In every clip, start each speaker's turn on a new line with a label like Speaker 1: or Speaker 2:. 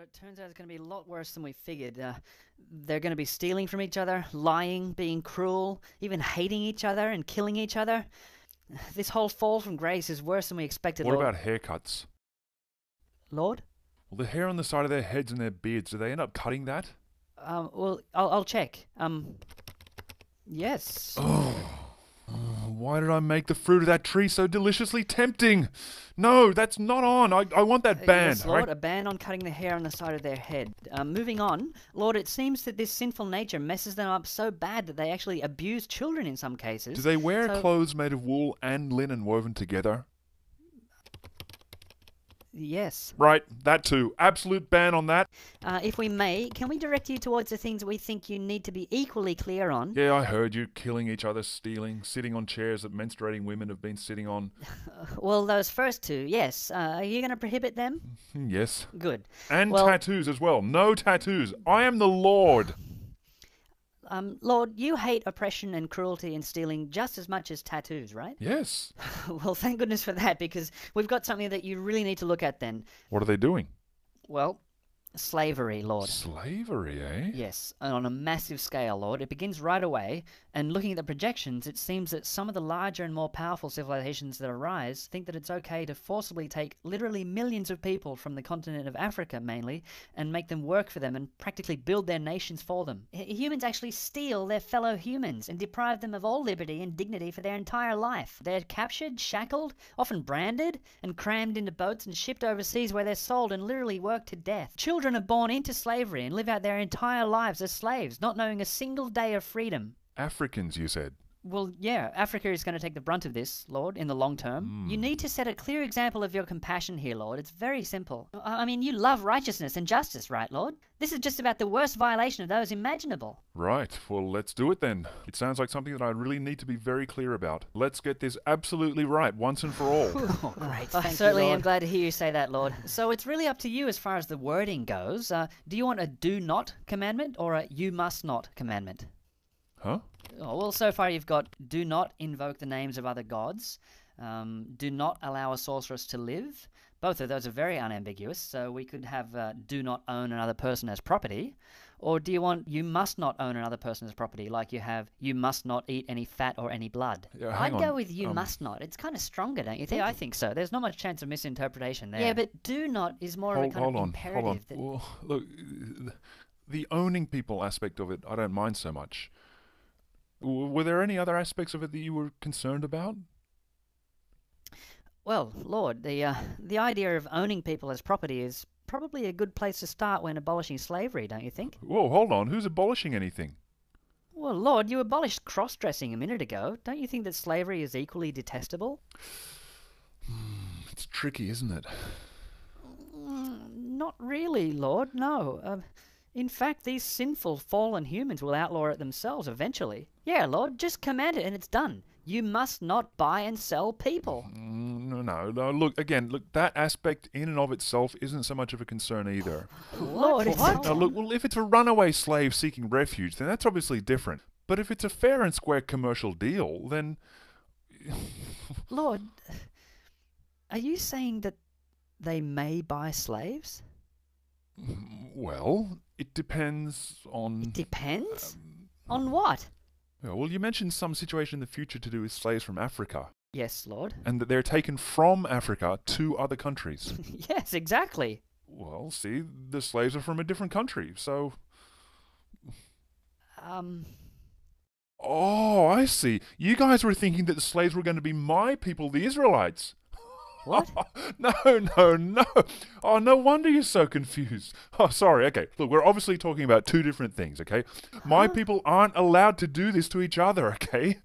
Speaker 1: it turns out it's going to be a lot worse than we figured. They're going to be stealing from each other, lying, being cruel, even hating each other and killing each other. This whole fall from grace is worse than we expected,
Speaker 2: What
Speaker 1: Lord.
Speaker 2: about haircuts?
Speaker 1: Lord?
Speaker 2: Well, the hair on the side of their heads and their beards, do they end up cutting that?
Speaker 1: Well, I'll check. Yes.
Speaker 2: Oh, why did I make the fruit of that tree so deliciously tempting? No, that's not on. I want that ban.
Speaker 1: Yes, Lord,
Speaker 2: right?
Speaker 1: a ban on cutting the hair on the side of their head. Moving on, Lord, it seems that this sinful nature messes them up so bad that they actually abuse children in some cases.
Speaker 2: Do they wear clothes made of wool and linen woven together?
Speaker 1: Yes.
Speaker 2: Right, that too. Absolute ban on that.
Speaker 1: If we may, can we direct you towards the things we think you need to be equally clear on?
Speaker 2: Yeah, I heard you. Killing each other, stealing, sitting on chairs that menstruating women have been sitting on.
Speaker 1: Well, those first two, yes. Are you going to prohibit them?
Speaker 2: Yes.
Speaker 1: Good.
Speaker 2: And
Speaker 1: Well-
Speaker 2: tattoos as well. No tattoos. I am the Lord.
Speaker 1: Lord, you hate oppression and cruelty and stealing just as much as tattoos, right?
Speaker 2: Yes.
Speaker 1: Well, thank goodness for that, because we've got something that you really need to look at then.
Speaker 2: What are they doing?
Speaker 1: Well, slavery, Lord.
Speaker 2: Slavery, eh?
Speaker 1: Yes, and on a massive scale, Lord. It begins right away, and looking at the projections, it seems that some of the larger and more powerful civilizations that arise think that it's okay to forcibly take literally millions of people from the continent of Africa, mainly, and make them work for them and practically build their nations for them. Humans actually steal their fellow humans and deprive them of all liberty and dignity for their entire life. They're captured, shackled, often branded, and crammed into boats and shipped overseas where they're sold and literally worked to death. Children are born into slavery and live out their entire lives as slaves, not knowing a single day of freedom.
Speaker 2: Africans, you said.
Speaker 1: Well, yeah, Africa is going to take the brunt of this, Lord, in the long term. You need to set a clear example of your compassion here, Lord. It's very simple. I mean, you love righteousness and justice, right, Lord? This is just about the worst violation of those imaginable.
Speaker 2: Right, well, let's do it then. It sounds like something that I really need to be very clear about. Let's get this absolutely right, once and for all.
Speaker 1: Oh, great. I certainly am glad to hear you say that, Lord. So it's really up to you as far as the wording goes. Do you want a do not commandment or a you must not commandment?
Speaker 2: Huh?
Speaker 1: Oh, well, so far you've got do not invoke the names of other gods, do not allow a sorceress to live. Both of those are very unambiguous, so we could have do not own another person as property. Or do you want you must not own another person as property, like you have you must not eat any fat or any blood?
Speaker 2: Yeah,
Speaker 1: I'd
Speaker 2: hang on.
Speaker 1: go with you must not. It's kind of stronger, don't you think? Yeah, I think so. There's not much chance of misinterpretation there. Yeah, but do not is more of a kind of imperative.
Speaker 2: Hold on.
Speaker 1: That...
Speaker 2: Well, look, the owning people aspect of it, I don't mind so much. Were there any other aspects of it that you were concerned about?
Speaker 1: Well, Lord, the idea of owning people as property is probably a good place to start when abolishing slavery, don't you think?
Speaker 2: Whoa, hold on. Who's abolishing anything?
Speaker 1: Well, Lord, you abolished cross-dressing a minute ago. Don't you think that slavery is equally detestable?
Speaker 2: It's tricky, isn't it?
Speaker 1: Not really, Lord, no. In fact, these sinful, fallen humans will outlaw it themselves eventually. Yeah, Lord, just command it and it's done. You must not buy and sell people.
Speaker 2: No. Look, that aspect in and of itself isn't so much of a concern either.
Speaker 1: Lord,
Speaker 2: What? Now, look, well, if it's a runaway slave seeking refuge, then that's obviously different. But if it's a fair and square commercial deal, then...
Speaker 1: Lord, are you saying that they may buy slaves?
Speaker 2: Well, it depends on...
Speaker 1: It depends? On what?
Speaker 2: Well, you mentioned some situation in the future to do with slaves from Africa.
Speaker 1: Yes, Lord.
Speaker 2: And that they're taken from Africa to other countries.
Speaker 1: Yes, exactly.
Speaker 2: Well, see, the slaves are from a different country, so... Oh, I see. You guys were thinking that the slaves were going to be my people, the Israelites.
Speaker 1: What?
Speaker 2: No. Oh, no wonder you're so confused. Oh, sorry. Okay, look, we're obviously talking about two different things, okay? My people aren't allowed to do this to each other, okay?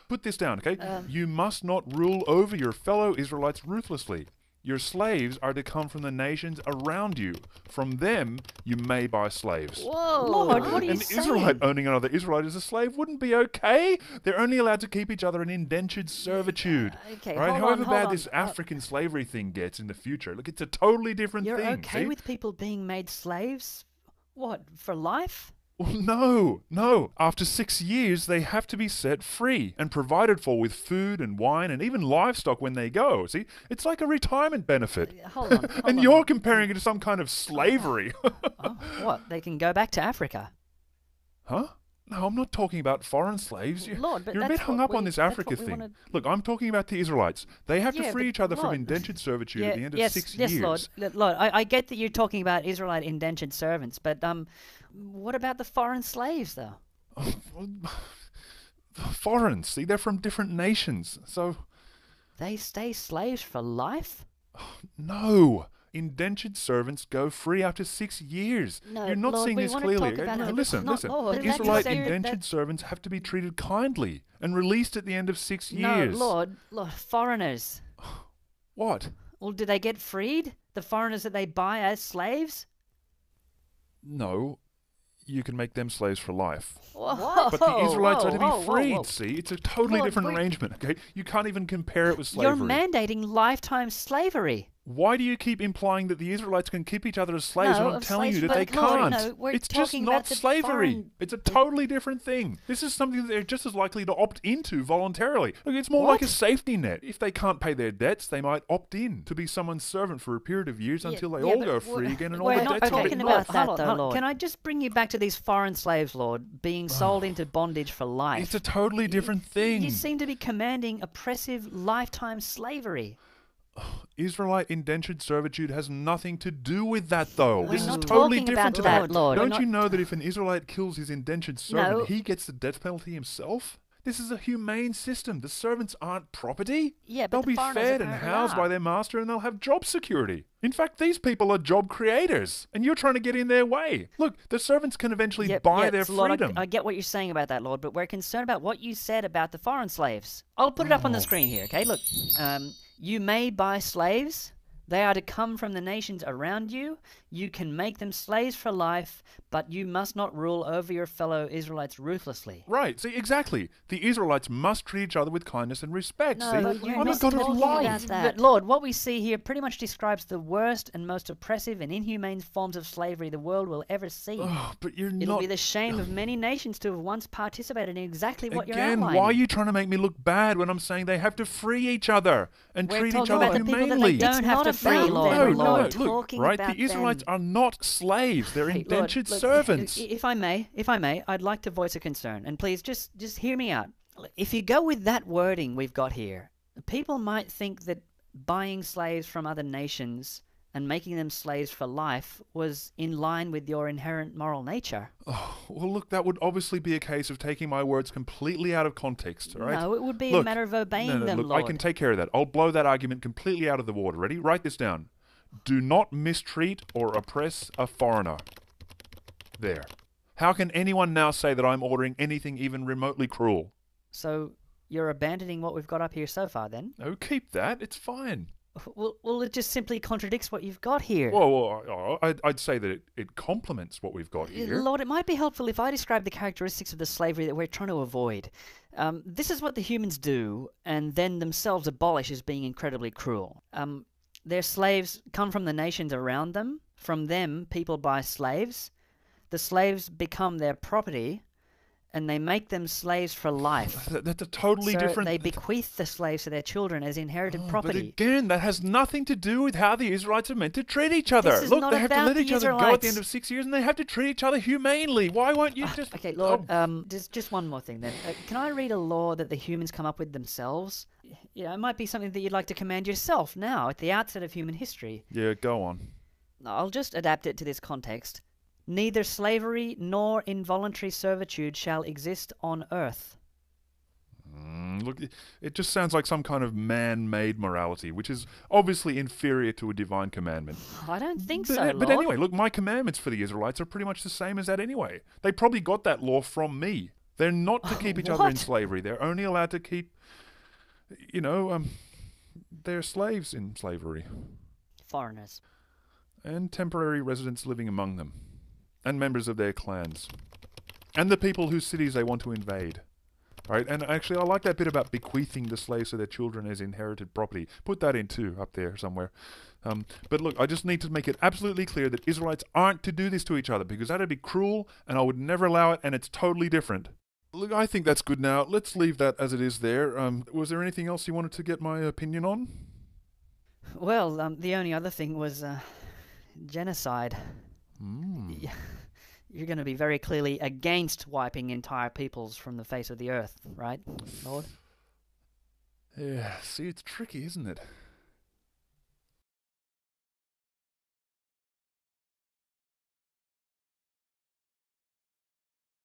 Speaker 2: Put this down, okay? You must not rule over your fellow Israelites ruthlessly. Your slaves are to come from the nations around you. From them, you may buy slaves.
Speaker 1: Whoa, Lord, what are you
Speaker 2: An
Speaker 1: saying?
Speaker 2: Israelite owning another Israelite as a slave wouldn't be okay. They're only allowed to keep each other in indentured servitude.
Speaker 1: Okay,
Speaker 2: right?
Speaker 1: hold
Speaker 2: However
Speaker 1: on,
Speaker 2: bad
Speaker 1: hold on.
Speaker 2: this African slavery thing gets in the future, look, it's a totally different
Speaker 1: You're
Speaker 2: thing.
Speaker 1: okay
Speaker 2: see?
Speaker 1: with people being made slaves? What, for life?
Speaker 2: Well, no. After 6 years, they have to be set free and provided for with food and wine and even livestock when they go. See, it's like a retirement benefit.
Speaker 1: Hold on.
Speaker 2: And you're comparing it to some kind of slavery.
Speaker 1: Oh, what? They can go back to Africa?
Speaker 2: Huh? No, I'm not talking about foreign slaves.
Speaker 1: Lord, but
Speaker 2: You're a bit
Speaker 1: that's
Speaker 2: hung
Speaker 1: what
Speaker 2: up on
Speaker 1: we-
Speaker 2: this
Speaker 1: that's
Speaker 2: Africa
Speaker 1: what we
Speaker 2: thing.
Speaker 1: wanna-
Speaker 2: Look, I'm talking about the Israelites. They have to
Speaker 1: Yeah,
Speaker 2: free
Speaker 1: but
Speaker 2: each other from
Speaker 1: Lord-
Speaker 2: indentured servitude at the end of
Speaker 1: yes,
Speaker 2: 6
Speaker 1: yes,
Speaker 2: years.
Speaker 1: Lord. I get that you're talking about Israelite indentured servants, but what about the foreign slaves, though?
Speaker 2: Foreign, see, they're from different nations. So,
Speaker 1: They stay slaves for life?
Speaker 2: no. Indentured servants go free after 6 years.
Speaker 1: No,
Speaker 2: You're not
Speaker 1: Lord,
Speaker 2: seeing
Speaker 1: we
Speaker 2: this
Speaker 1: wanna
Speaker 2: clearly.
Speaker 1: talk about
Speaker 2: No,
Speaker 1: it.
Speaker 2: listen,
Speaker 1: Not
Speaker 2: listen.
Speaker 1: Lord, that's
Speaker 2: Israelite
Speaker 1: so-
Speaker 2: indentured servants have to be treated kindly and released at the end of 6
Speaker 1: No,
Speaker 2: years.
Speaker 1: Lord, foreigners.
Speaker 2: What?
Speaker 1: Well, do they get freed? The foreigners that they buy as slaves?
Speaker 2: No. You can make them slaves for life.
Speaker 1: Whoa,
Speaker 2: But the Israelites are to be
Speaker 1: whoa, whoa,
Speaker 2: freed,
Speaker 1: whoa.
Speaker 2: see? It's a totally
Speaker 1: Lord,
Speaker 2: different
Speaker 1: we-
Speaker 2: arrangement, okay? You can't even compare it with
Speaker 1: You're
Speaker 2: slavery.
Speaker 1: mandating lifetime slavery.
Speaker 2: Why do you keep implying that the Israelites can keep each other as slaves
Speaker 1: No,
Speaker 2: when I'm
Speaker 1: of
Speaker 2: telling you
Speaker 1: slaves,
Speaker 2: that they
Speaker 1: but Lord,
Speaker 2: can't?
Speaker 1: no, we're
Speaker 2: It's just
Speaker 1: talking
Speaker 2: not
Speaker 1: about the
Speaker 2: slavery.
Speaker 1: foreign-
Speaker 2: It's a totally different thing. This is something that they're just as likely to opt into voluntarily. Look, it's more like a
Speaker 1: What?
Speaker 2: safety net. If they can't pay their debts, they might opt in to be someone's servant for a period of years until they all
Speaker 1: but
Speaker 2: go free again and all
Speaker 1: we're
Speaker 2: the
Speaker 1: not
Speaker 2: debts are
Speaker 1: talking
Speaker 2: written
Speaker 1: about
Speaker 2: off.
Speaker 1: that,
Speaker 3: Hold on,
Speaker 1: though,
Speaker 3: hold on.
Speaker 1: Lord. Can I just bring you back to these foreign slaves, Lord, being sold into bondage for life?
Speaker 2: It's a totally different thing.
Speaker 1: You seem to be commanding oppressive lifetime slavery.
Speaker 2: Israelite indentured servitude has nothing to do with that, though.
Speaker 1: We're
Speaker 2: This is
Speaker 1: not
Speaker 2: totally
Speaker 1: talking
Speaker 2: different to
Speaker 1: about
Speaker 2: that.
Speaker 1: that, Lord.
Speaker 2: Don't
Speaker 1: We're
Speaker 2: you
Speaker 1: not-
Speaker 2: know that if an Israelite kills his indentured servant,
Speaker 1: No.
Speaker 2: he gets the death penalty himself? This is a humane system. The servants aren't property.
Speaker 1: Yeah, but
Speaker 2: They'll
Speaker 1: the
Speaker 2: be
Speaker 1: foreigners
Speaker 2: fed and
Speaker 1: apparently
Speaker 2: housed
Speaker 1: are.
Speaker 2: by their master and they'll have job security. In fact, these people are job creators, and you're trying to get in their way. Look, the servants can eventually buy their
Speaker 1: so, Lord,
Speaker 2: freedom.
Speaker 1: I get what you're saying about that, Lord, but we're concerned about what you said about the foreign slaves. I'll put it up on the screen here, okay? Look, you may buy slaves. They are to come from the nations around you. You can make them slaves for life, but you must not rule over your fellow Israelites ruthlessly.
Speaker 2: Right, see, exactly. The Israelites must treat each other with kindness and respect.
Speaker 1: No,
Speaker 2: see,
Speaker 1: but you're
Speaker 2: I'm not going to
Speaker 1: talking
Speaker 2: lie.
Speaker 1: about that. But Lord, what we see here pretty much describes the worst and most oppressive and inhumane forms of slavery the world will ever see.
Speaker 2: Oh, but you're
Speaker 1: It'll
Speaker 2: not.
Speaker 1: be the shame of many nations to have once participated in exactly what you're
Speaker 2: Again,
Speaker 1: outlining.
Speaker 2: why are you trying to make me look bad when I'm saying they have to free each other and
Speaker 1: We're
Speaker 2: treat each
Speaker 1: talking
Speaker 2: other
Speaker 1: about the people that they
Speaker 2: humanely?
Speaker 1: don't
Speaker 3: It's
Speaker 1: have
Speaker 3: not
Speaker 1: to free,
Speaker 3: about
Speaker 1: Lord.
Speaker 3: them,
Speaker 1: We're
Speaker 3: Lord.
Speaker 1: not
Speaker 2: Look,
Speaker 1: talking
Speaker 2: right?
Speaker 1: about
Speaker 2: The Israelites
Speaker 1: them.
Speaker 2: are not slaves. They're
Speaker 1: Hey,
Speaker 2: indentured
Speaker 1: Lord,
Speaker 2: servants.
Speaker 1: If I may, I'd like to voice a concern, and please just hear me out. If you go with that wording we've got here, people might think that buying slaves from other nations and making them slaves for life was in line with your inherent moral nature.
Speaker 2: Oh, well, look, that would obviously be a case of taking my words completely out of context, all right?
Speaker 1: No, it would be a
Speaker 2: Look,
Speaker 1: matter of obeying
Speaker 2: no,
Speaker 1: them,
Speaker 2: look,
Speaker 1: Lord.
Speaker 2: I can take care of that. I'll blow that argument completely out of the water. Ready? Write this down. Do not mistreat or oppress a foreigner. There. How can anyone now say that I'm ordering anything even remotely cruel?
Speaker 1: So you're abandoning what we've got up here so far, then?
Speaker 2: No, keep that. It's fine.
Speaker 1: Well, it just simply contradicts what you've got here.
Speaker 2: Well, I'd say that it complements what we've got here.
Speaker 1: Lord, it might be helpful if I describe the characteristics of the slavery that we're trying to avoid. This is what the humans do, and then themselves abolish as being incredibly cruel. Their slaves come from the nations around them. From them, people buy slaves. The slaves become their property, and they make them slaves for life.
Speaker 2: That's a totally
Speaker 1: So
Speaker 2: different...
Speaker 1: they bequeath the slaves to their children as inherited
Speaker 2: But
Speaker 1: property.
Speaker 2: again, that has nothing to do with how the Israelites are meant to treat each other.
Speaker 1: This is
Speaker 2: Look,
Speaker 1: not
Speaker 2: they have to
Speaker 1: about
Speaker 2: let
Speaker 1: the
Speaker 2: each other go at
Speaker 1: Israelites.
Speaker 2: the end of 6 years, and they have to treat each other humanely. Why won't you just...
Speaker 1: Okay, Lord, just one more thing then. Can I read a law that the humans come up with themselves? Yeah, it might be something that you'd like to command yourself now, at the outset of human history.
Speaker 2: Yeah, go on.
Speaker 1: I'll just adapt it to this context. Neither slavery nor involuntary servitude shall exist on earth.
Speaker 2: Look, it just sounds like some kind of man-made morality, which is obviously inferior to a divine commandment.
Speaker 1: I don't think
Speaker 2: But,
Speaker 1: so, Lord.
Speaker 2: but anyway, look, my commandments for the Israelites are pretty much the same as that anyway. They probably got that law from me. They're not to keep each other in
Speaker 1: What?
Speaker 2: slavery. They're only allowed to keep, they're slaves in slavery.
Speaker 1: Foreigners.
Speaker 2: And temporary residents living among them. And members of their clans. And the people whose cities they want to invade. Right? And actually, I like that bit about bequeathing the slaves to their children as inherited property. Put that in too, up there somewhere. But look, I just need to make it absolutely clear that Israelites aren't to do this to each other, because that'd be cruel, and I would never allow it, and it's totally different. Look, I think that's good now. Let's leave that as it is there. Was there anything else you wanted to get my opinion on?
Speaker 1: Well, the only other thing was genocide. You're going to be very clearly against wiping entire peoples from the face of the earth, right, Lord?
Speaker 2: Yeah, see, it's tricky, isn't it?